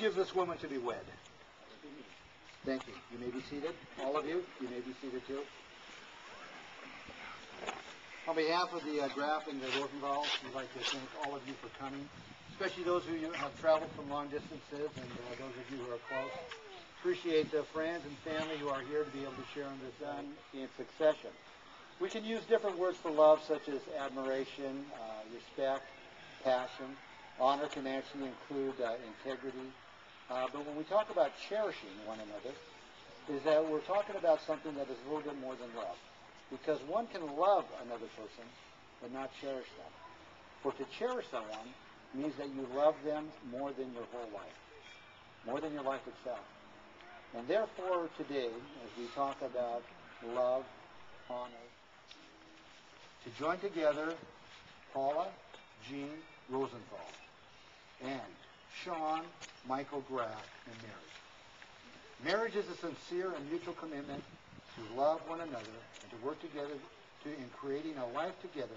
gives this woman to be wed? Thank you. You may be seated. All of you, you may be seated too. On behalf of the Graff and the Rosenthal, we'd like to thank all of you for coming, especially those who have traveled from long distances and those of you who are close. Appreciate the friends and family who are here to be able to share in this in succession. We can use different words for love, such as admiration, respect, passion. Honor can actually include integrity. But when we talk about cherishing one another, is that we're talking about something that is a little bit more than love. Because one can love another person, but not cherish them. For to cherish someone means that you love them more than your whole life, more than your life itself. And therefore, today, as we talk about love, honor, to join together Paula Jean Rosenthal and Sean Michael Graff in marriage. Marriage is a sincere and mutual commitment to love one another and to work together in creating a life together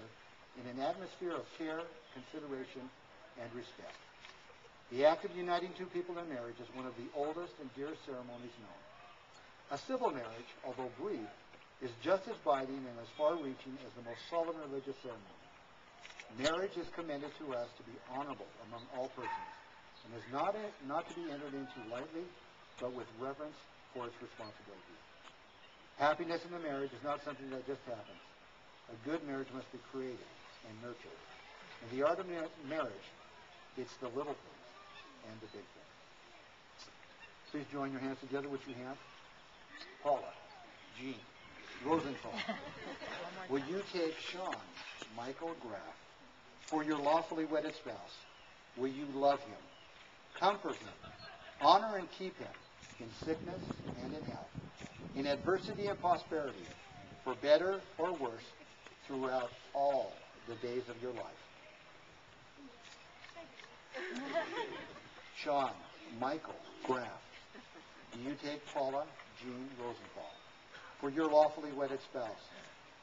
in an atmosphere of care, consideration, and respect. The act of uniting two people in marriage is one of the oldest and dearest ceremonies known. A civil marriage, although brief, is just as binding and as far-reaching as the most solemn religious ceremony. Marriage is commended to us to be honorable among all persons, and is not to be entered into lightly, but with reverence for its responsibilities. Happiness in the marriage is not something that just happens. A good marriage must be created and nurtured. In the art of marriage, it's the little things and the big things. Please join your hands together, which you have. Paula Jean Rosenthal, will you take Sean Michael Graff for your lawfully wedded spouse? Will you love him, comfort him, honor and keep him in sickness and in health, in adversity and prosperity, for better or worse, throughout all the days of your life? Sean Michael Graff, do you take Paula Jean Rosenthal for your lawfully wedded spouse?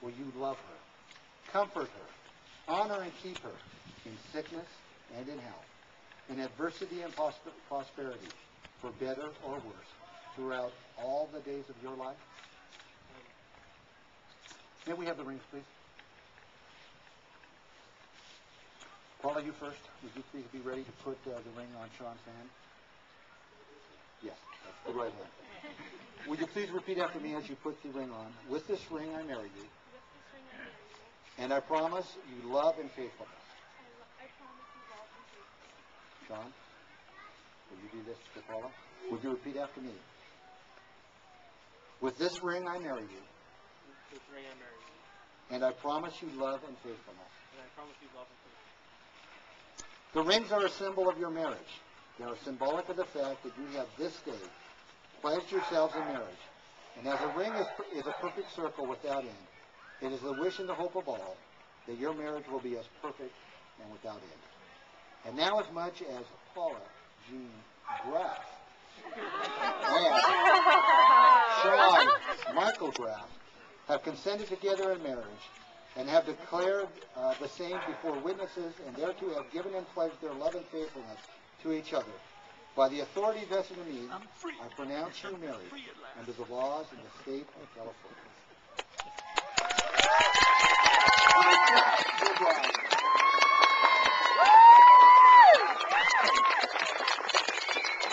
Will you love her, comfort her, honor and keep her in sickness and in health, in adversity and prosperity, for better or worse, throughout all the days of your life? May we have the rings, please? Paula, you first. Would you please be ready to put the ring on Sean's hand? Yes, that's the right hand. Would you please repeat after me as you put the ring on? With this ring I marry you. And I promise you love and faithfulness. Sean, will you do this to Paula? Would you repeat after me? With this ring I marry you. With this ring I marry you. And I promise you love and faithfulness. And I promise you love and faithfulness. The rings are a symbol of your marriage. They are symbolic of the fact that you have this day pledged yourselves in marriage. And as a ring is a perfect circle without end, it is the wish and the hope of all that your marriage will be as perfect and without end. And now, as much as Paula Jean Graff and Sean Michael Graff have consented together in marriage and have declared the same before witnesses, and thereto have given and pledged their love and faithfulness to each other, by the authority vested in me, I pronounce you married under the laws in the state of California.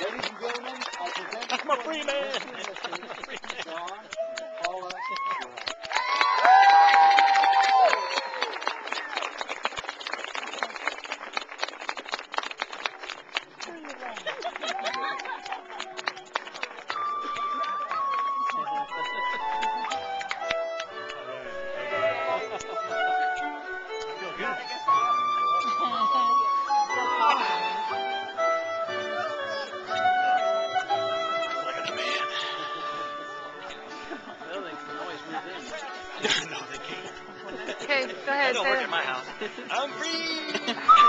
Ladies and gentlemen, I present That's my free man. Sean and Paula Graff. Okay, go ahead. Don't work at my house. I'm free.